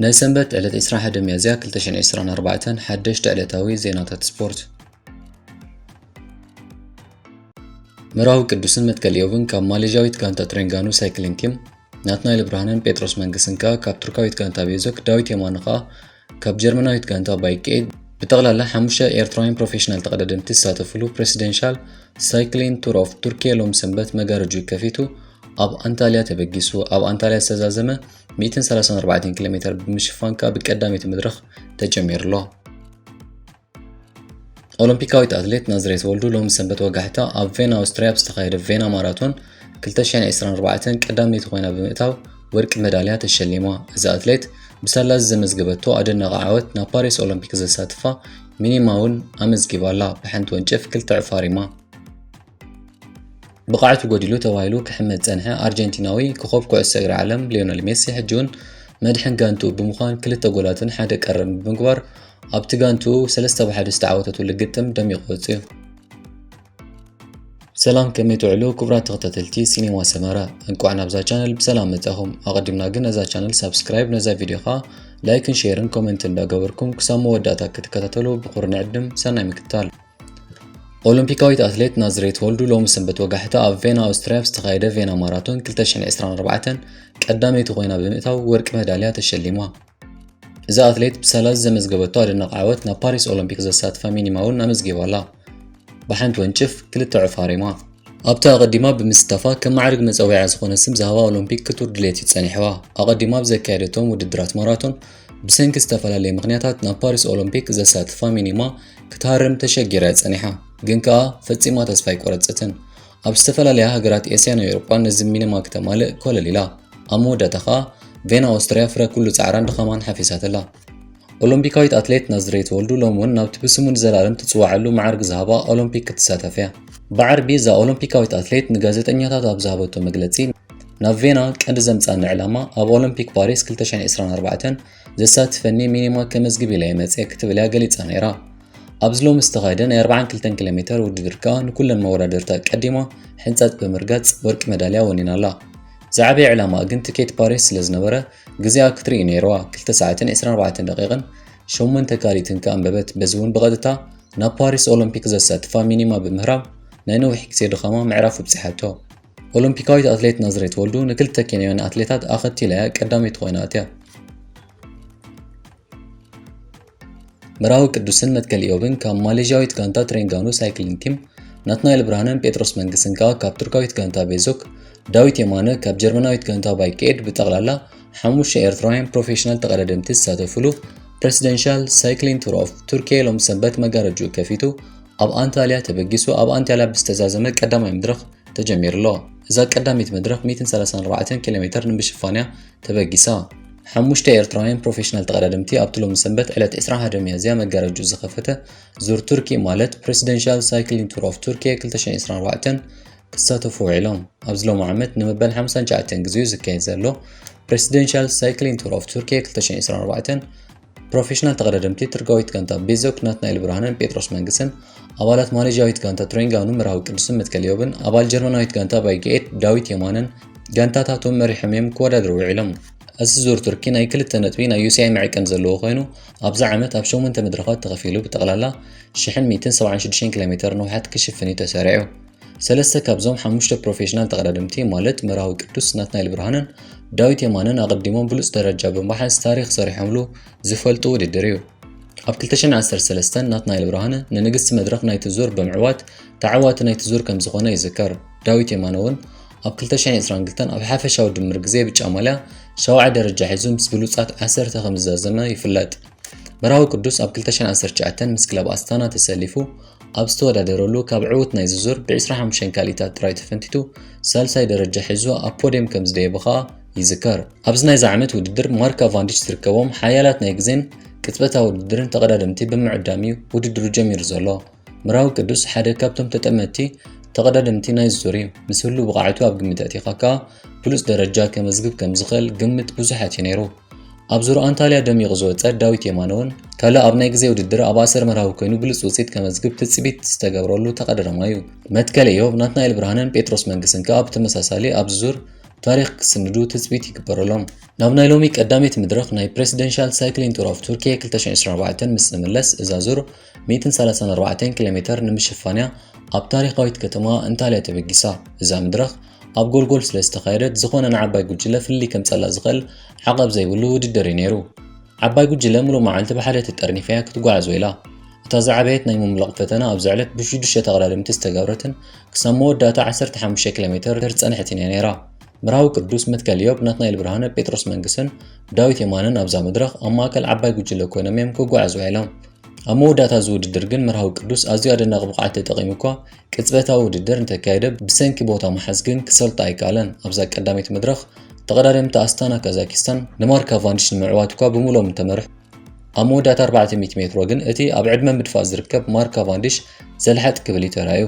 ናይ ሰንበት ዕለት 21 ሚያዝያ 2024 ሓደሽተ ዕለታዊ ዜናታት ስፖርት ምራዊ ቅዱስን መትከል ኢዮብን ካብ ማሌዥያዊት ጋንታ ትሬንጋኑ ሳይክሊንግ ቲም ናትናኤል ብርሃንን ጴጥሮስ መንግስን ካብ ቱርካዊት ጋንታ ቤዞክ ዳዊት የማነ ካብ ጀርመናዊት ጋንታ ባይኬድ ብጠቕላላ 5 ኤርትራውያን ፕሮፌሽናል ተቐዳደምቲ ዝሳተፍሉ ፕሬሲደንሻል ሳይክሊንግ ቱር ኦፍ ቱርኪያ ሎም ሰንበት መጋረጁ ከፊቱ ኣብ አንታሊያ ተበጊሱ ኣብ አንታሊያ ዝተዛዘመ 134 ኪሎ ሜትር ብምሽፋንካ ብቀዳሚት መድረኽ ተጀሚሩሎ። ኦሎምፒካዊት ኣትሌት ናዝሬት ወልዱ ሎም ሰንበት ወጋሕታ ኣብ ቬና ኣውስትሪያ ዝተኻየደ ቬና ማራቶን 2024 ቀዳሚት ኮይና ብምእታው ወርቂ ሜዳልያ ተሸሊማ። እዛ ኣትሌት ብሰላስ ዘመዝገበቶ ኣደነቕ ዓወት ናብ ፓሪስ ኦሎምፒክ ዘሳትፋ ሚኒማውን ኣመዝጊባላ ብሓንቲ ወንጭፍ 2 ዕፋሪማ። ብቃዕቱ ጎዲሉ ተባሂሉ ክሕመድ ፀንሐ ኣርጀንቲናዊ ኮኸብ ኩዕሶ እግሪ ዓለም ሊዮነል ሜሲ ሕጂውን መድሕን ጋንቱ ብምዃን 2 ጎላትን 1 ቀረም ብምግባር ኣብቲ ጋንቱ 3-1 ዝተዓወተቱ ልግጥም ደሚቑ ወፅዩ። ሰላም ከመይ ትውዕሉ ክቡራት ተኸታተልቲ ሲኒማ ሰመራ እንኳዕ ናብዛ ቻነል ብሰላም መጻኹም። ኣቐዲምና ግን ነዛ ቻነል ሰብስክራይብ ነዛ ቪድዮ ኸ ላይክን ሼርን ኮሜንት እንዳገበርኩም ክሳብ መወዳእታ ክትከታተሉ ብኹር ንዕድም ሰናይ ምክትታል። ኦሎምፒካዊት ኣትሌት ናዝሬት ወልዱ ሎም ሰንበት ወጋሕታ ኣብ ቬና ኣውስትሪያ ዝተኻየደ ቬና ማራቶን 2024 ቀዳመይቲ ኮይና ብምእታው ወርቂ ሜዳልያ ተሸሊማ። እዛ ኣትሌት ብሰላስ ዘመዝገበቶ ኣደነቕ ዓወት ናብ ፓሪስ ኦሎምፒክ ዘሳትፋ ሚኒማውን ኣመዝጊባላ ብሓንቲ ወንጭፍ 2 ዕፋሪማ። ኣብታ ኣቐዲማ ብምስታፋ ከም ማዕርግ መፀዊዓ ዝኾነ ስም ዝሃባ ኦሎምፒክ ክቱር ድሌት ይጸኒሕዋ። ኣቐዲማ ብዘካየደቶም ውድድራት ማራቶን ብሰንኪ ዝተፈላለየ ምኽንያታት ናብ ፓሪስ ኦሎምፒክ ዘሳትፋ ሚኒማ ክትሃርም ተሸጊራ ፀኒሓ። ግን ከዓ ፈጺማ ተስፋ ኣይቆረፀትን። ኣብ ዝተፈላለያ ሃገራት ኤስያን ኣውሮፓን ነዚ ሚኒማ ክተማልእ ኮለሊላ ኣብ መወዳእታ ከዓ ቬና ኣውስትሪያ ፍረ ኩሉ ጻዕራን ድኻማን ሓፊሳትላ። ኦሎምፒካዊት ኣትሌት ናዝሬት ወልዱ ሎም እውን ናብቲ ብስሙ ንዘላለም ትፅዋዓሉ ማዕርግ ዝሃባ ኦሎምፒክ ክትሳተፍ እያ። ብዓርቢ እዛ ኦሎምፒካዊት ኣትሌት ንጋዜጠኛታት ኣብ ዝሃበቶ መግለፂ ናብ ቬና ቀንዲ ዘምፃኒ ዕላማ ኣብ ኦሎምፒክ ፓሪስ 2024 ዘሳትፈኒ ሚኒማ ከመዝግብ ኢለ መፅአ ክትብል እያ ገሊፃ ነይራ። ኣብዚ ሎሚ ዝተኻየደ ናይ 42 ኪሎ ሜትር ውድድር ከዓ ንኩለን መወዳደርታ ቀዲማ ሕንፀት ብምርጋፅ ወርቂ ሜዳልያ ወኒናላ። ዝዓበየ ዕላማ ግን ትኬት ፓሪስ ስለ ዝነበረ ግዜኣ ክትርኢ ነይርዋ 2 ሰዓትን 24 ደቂቕን 8 ካሊትን ከኣንበበት። በዚ እውን ብቐጥታ ናብ ፓሪስ ኦሎምፒክ ዘሳትፋ ሚኒማ ብምህራብ ናይ ነዊሕ ግዜ ድኻማ ምዕራፍ ኣብፅሓቶ። ኦሎምፒካዊት ኣትሌት ናዝሬት ወልዱ ንክልተ ኬንያውያን ኣትሌታት ኣኸቲላያ ቀዳሚት ኮይና እያ። ምራዊ ቅዱስን መትከል ኢዮብን ካብ ማሌዥያዊት ጋንታ ትሬንጋኑ ሳይክሊንግ ቲም ናትናኤል ብርሃንን ጴጥሮስ መንግስን ካብ ቱርካዊት ጋንታ ቤዞክ ዳዊት የማነ ካብ ጀርመናዊት ጋንታ ባይኬድ ብጠቕላላ 5 ኤርትራውያን ፕሮፌሽናል ተቐዳደምቲ ዝሳተፍሉ ፕሬሲደንሻል ሳይክሊንግ ቱር ኦፍ ቱርኪያ ሎም ሰንበት መጋረጁ ከፊቱ ኣብ አንታሊያ ተበጊሱ ኣብ አንታሊያ ብዝተዛዘመ ቀዳማይ መድረኽ ተጀሚሩሎ። እዛ ቀዳሚት መድረኽ 134 ኪሎ ሜትር ንምሽፋንያ ተበጊሳ። 5 ኤርትራውያን ፕሮፌሽናል ተቐዳደምቲ ኣብቲ ሎም ሰንበት ዕለት 21 ሚያዝያ መጋረጁ ዝኸፈተ ዙር ቱርኪ ማለት ፕሬሲደንሻል ሳይክሊንግ ቱር ኦፍ ቱርኪያ 2024 ክሳተፉ ውዒሎም። ኣብዚ ሎም ዓመት ንመበል 59 ግዚኡ ዝካየድ ዘሎ ፕሬሲደንሻል ሳይክሊንግ ቱር ኦፍ ቱርኪያ 2024 ፕሮፌሽናል ተቐዳደምቲ ቱርካዊት ጋንታ ቤዞክ ናትናኤል ብርሃንን ጴጥሮስ መንግስን ኣባላት ማሌዥያዊት ጋንታ ትሬንጋኑ ምራዊ ቅዱስን መትከል ኢዮብን ኣባል ጀርመናዊት ጋንታ ባይጌት ዳዊት የማነን ጋንታታቶም መሪሖም እዮም ክወዳደሩ ውዒሎም። እዚ ዙር ቱርኪ ናይ 2 ነጥቢ ናይ ዩሲኣይ መዕቀን ዘለዎ ኮይኑ ኣብዛ ዓመት ኣብ 8 መድረኻት ተኸፊሉ ብጠቕላላ 1176 ኪሎ ሜትር ነውሓት ክሽፍን ተሰሪዑ። ሰለስተ ካብዞም 5 ፕሮፌሽናል ተቐዳደምቲ ማለት ምራዊ ቅዱስ ናትናኤል ብርሃንን ዳዊት የማነን ኣቐዲሞም ብሉፅ ደረጃ ብምሓዝ ታሪክ ሰሪሖምሉ ዝፈልጡ ውድድር እዩ። ኣብ 2013 ናትናኤል ብርሃነ ንንግስቲ መድረኽ ናይቲ ዙር ብምዕዋት ተዓዋቲ ናይቲ ዙር ከም ዝኾነ ይዝከር። ዳዊት የማነ እውን ኣብ 2022 ኣብ ሓፈሻዊ ድምር ግዜ ብጫማልያ 7 ደረጃ ሒዙ ምስ ብሉፃት 10 ከም ዝዛዘመ ይፍለጥ። ምራዊ ቅዱስ ኣብ 2019 ምስ ክለብ ኣስታና ተሰሊፉ ኣብ ዝተወዳደረሉ ካብ ዕውት ናይ ዙር ብ25 ካሊታት ጥራይ ተፈንቲቱ ሳልሳይ ደረጃ ሒዙ ኣብ ፖድየም ከም ዝደየበ ከዓ ይዝከር። ኣብዚ ናይዚ ዓመት ውድድር ማርካ ቫንዲች ዝርከቦም ሓያላት ናይ ግዜን ቅጽበታዊ ውድድርን ተቐዳደምቲ ብምዕዳሚ ውድድሩ ጀሚሩ ዘሎ። ምራዊ ቅዱስ ሓደ ካብቶም ተጠመቲ ተቐዳደምቲ ናይ ዙር እዩ። ምስ ህሉ ብቃዕቱ ኣብ ግምት ኣቲኻ ከዓ ብሉፅ ደረጃ ከመዝግብ ከም ዝኽእል ግምት ብዙሓት እዩ ነይሩ። ኣብ ዙር አንታሊያ ደሚቑ ዝወፀ ዳዊት የማነ እውን ካልእ ኣብ ናይ ግዜ ውድድር ኣብ ኣሰር ምራዊ ኮይኑ ብሉፅ ውፅኢት ከመዝግብ ትፅቢት ዝተገብረሉ ተቐዳዳማይ እዩ። መትከል ኢዮብ ናትናኤል ብርሃንን ጴጥሮስ መንግስን ከዓ ብተመሳሳሊ ኣብ ዙር ታሪክ ክስንዱ ትጽቢት ይግበረሎም። ናብ ናይ ሎሚ ቀዳሚት መድረኽ ናይ ፕሬሲደንሻል ሳይክሊንግ ቱር ኦፍ ቱርኪ 2024 ምስ ዝምለስ እዛ ዙር 134 ኪሎ ሜትር ንምሽፋንያ ኣብ ታሪኻዊት ከተማ አንታልያ ተበጊሳ። እዛ መድረኽ ኣብ ጎልጎል ስለ ዝተኻየደት ዝኾነ ንዓባይ ጉጅለ ፍልይ ከምፀላ ዝኽእል ዓቐብ ዘይብሉ ውድድር እዩ ነይሩ። ዓባይ ጉጅለ ሙሉእ መዓልቲ ብሓደ ተጠርኒፈያ ክትጓዓዝ ኢላ። እታ ዝዓበየት ናይ ምምላቕ ፈተና ኣብ ዕለት ብ6 ተቐዳድምቲ ዝተገብረትን ክሳብ መወዳእታ 15 ኪሎ ሜትር ዝጸንሐትን እያ ነይራ። መርሃዊ ቅዱስ መትከል ኢዮብ፣ ናትናኤል ብርሃነ፣ ጴጥሮስ መንግስን ዳዊት የማንን ኣብዛ መድረኽ ኣብ ማእከል ዓባይ ጉጅለ ኮይኖም እዮም ክጓዓዙ ኢሎም። ኣብ መወዳእታ እዚ ውድድር ግን መርሃዊ ቅዱስ ኣዝዩ ኣደናቂ ብቕዓት ተጠቒሙ እኳ ቅጽበታዊ ውድድር እንተካየደ ብሰንኪ ቦታ መሓዝ ግን ክሰልጣ ኣይከኣለን። ኣብዛ ቀዳሚት መድረኽ ተቐዳደምቲ ኣስታና ካዛኪስታን ንማርክ ካቫንዲሽ ንምዕዋት እኳ ብምሎም ተመርሑ። ኣብ መወዳእታ 400 ሜትሮ ግን እቲ ኣብ ዕድመ ምድፋእ ዝርከብ ማርክ ካቫንዲሽ ዘልሐጥ ክብል ተራእዩ።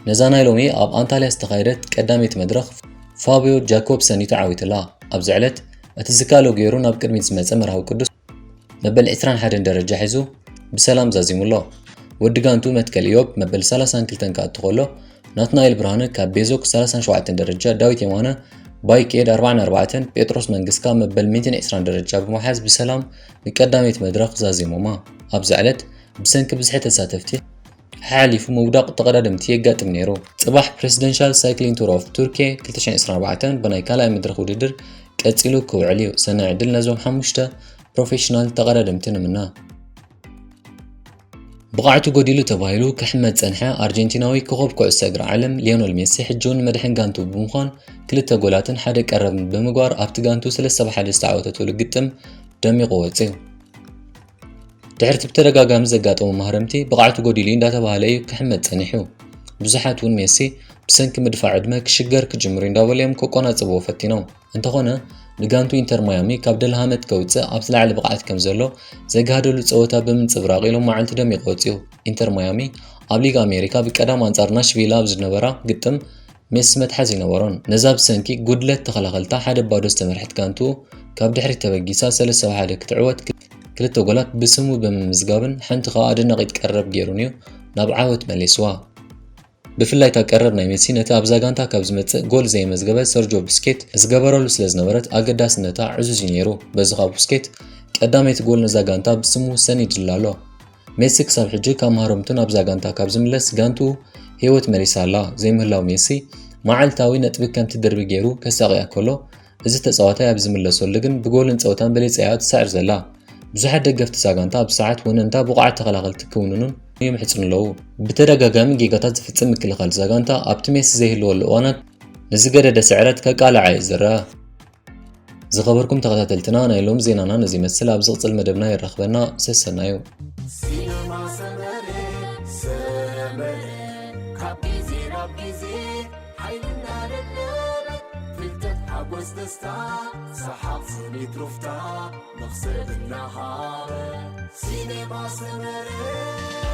ነዛ ናይ ሎሚ ኣብ አንታልያ ዝተኻየደት ቀዳሚት መድረኽ ፋቢዮ ጃኮብሰን ተዓዊትላ። ኣብዚ ዕለት እቲ ዝካሎ ገይሩ ናብ ቅድሚት ዝመፀ መርሃዊ ቅዱስ መበል 21 ደረጃ ሒዙ ብሰላም ዛዚሙሎ። ወዲ ጋንቱ መትከል ኢዮብ መበል 32 ከኣቱ ከሎ ናትናኤል ብርሃነ ካብ ቤዞክ 37 ደረጃ፣ ዳዊት የማነ ባይኬድ 44፣ ጴጥሮስ መንግስካ መበል 120 ደረጃ ብምሓዝ ብሰላም ንቀዳሚት መድረኽ ዛዚሞማ። ኣብዚ ዕለት ብሰንኪ ብዝሒ ተሳተፍቲ ሓሊፉ ምውዳቕ ተቐዳድምቲ የጋጥም ነይሩ። ጽባሕ ፕሬሲደንሻል ሳይክሊንግ ቱር ኦፍ ቱርኪ 2024 ብናይ ካልኣይ መድረኽ ውድድር ቀፂሉ ክውዕል እዩ። ሰናይ ዕድል ነዞም 5 ፕሮፌሽናል ተቐዳድምቲ ንምና። ብቕዓቱ ጎዲሉ ተባሂሉ ክሕመድ ፀንሐ ኣርጀንቲናዊ ኮኸብ ኩዕሶ እግሪ ዓለም ሊዮነል ሜሲ ሕጂውን መድሕን ጋንቱ ብምዃን 2 ጎላትን 1 ቀረብን ብምግባር ኣብቲ ጋንቱ 3-1 ዝተዓወተትሉ ግጥም ደሚቑ ወፂኡ። ድሕርቲ ብተደጋጋሚ ዘጋጠሙ ማህረምቲ ብቕዓቱ ጎዲሉ እንዳተባሃለ እዩ ክሕመድ ፀኒሑ። ብዙሓት እውን ሜሲ ብሰንኪ ምድፋዕ ዕድመ ክሽገር ክጅምር እንዳበልዮም ከቆናጽብዎ ፈቲኖም። እንተኾነ ንጋንቱ ኢንተር ማያሚ ካብ ደልሃመት ከውፅእ ኣብ ዝለዓለ ብቕዓት ከም ዘሎ ዘጋደሉ ፀወታ ብምንፅብራቕ ኢሎም መዓልቲ ደሚቑ ወፂኡ። ኢንተር ማያሚ ኣብ ሊግ ኣሜሪካ ብቀዳም ኣንጻር ናሽቪል ኣብ ዝነበራ ግጥም ሜሲ መትሓዝ ይነበሮን። ነዛ ብሰንኪ ጉድለት ተኸላኸልታ 1-0 ዝተመርሐት ጋንቱ ካብ ድሕሪት ተበጊሳ 3-1 ክትዕወት 2 ጎላት ብስሙ ብምምዝጋብን ሓንቲ ከዓ ኣደናቂት ቀረብ ገይሩን እዩ ናብ ዓወት መሊስዋ። ብፍላይ ቀረብ ናይ ሜሲ ነቲ ኣብዛ ጋንታ ካብ ዝመጽእ ጎል ዘይመዝገበ ሰርጆ ቡስኬት ዝገበረሉ ስለ ዝነበረት ኣገዳስነታ ዕዙዝ ነይሩ። በዚ ካብ ቡስኬት ቀዳመይቲ ጎል ነዛ ጋንታ ብስሙ ሰኒድላ ኣሎ። ሜሲ ክሳብ ሕጂ ካብ ማህረምቱ ናብዛ ጋንታ ካብ ዝምለስ ጋንቱ ህይወት መሊሳ ኣላ። ዘይምህላው ሜሲ መዓልታዊ ነጥቢ ከምቲ ድርቢ ገይሩ ከሳቂያ ከሎ እዚ ተፃዋታይ ኣብ ዝምለሰሉ ግን ብጎልን ፀወታን በሊፀያ ትሳዕር ዘላ። ብዙሓት ደገፍቲ ሳጋንታ ኣብ ሰዓት ወነንታ ብቕዓት ተኸላኸልቲ ክውንኑን ይምሕፅኑ ኣለዉ። ብተደጋጋሚ ጌጋታት ዝፍፅም ምክልኻል ሳጋንታ ኣብቲ ሜሲ ዘይህልወሉ እዋናት ንዝገደደ ስዕረት ከቃልዓ እዩ ዝረአ። ዝኸበርኩም ተኸታተልትና ናይ ሎም ዜናና ነዚ መስል ኣብ ዝቕፅል መደብና ይረኽበና። ሰሰናዩ سينما سمري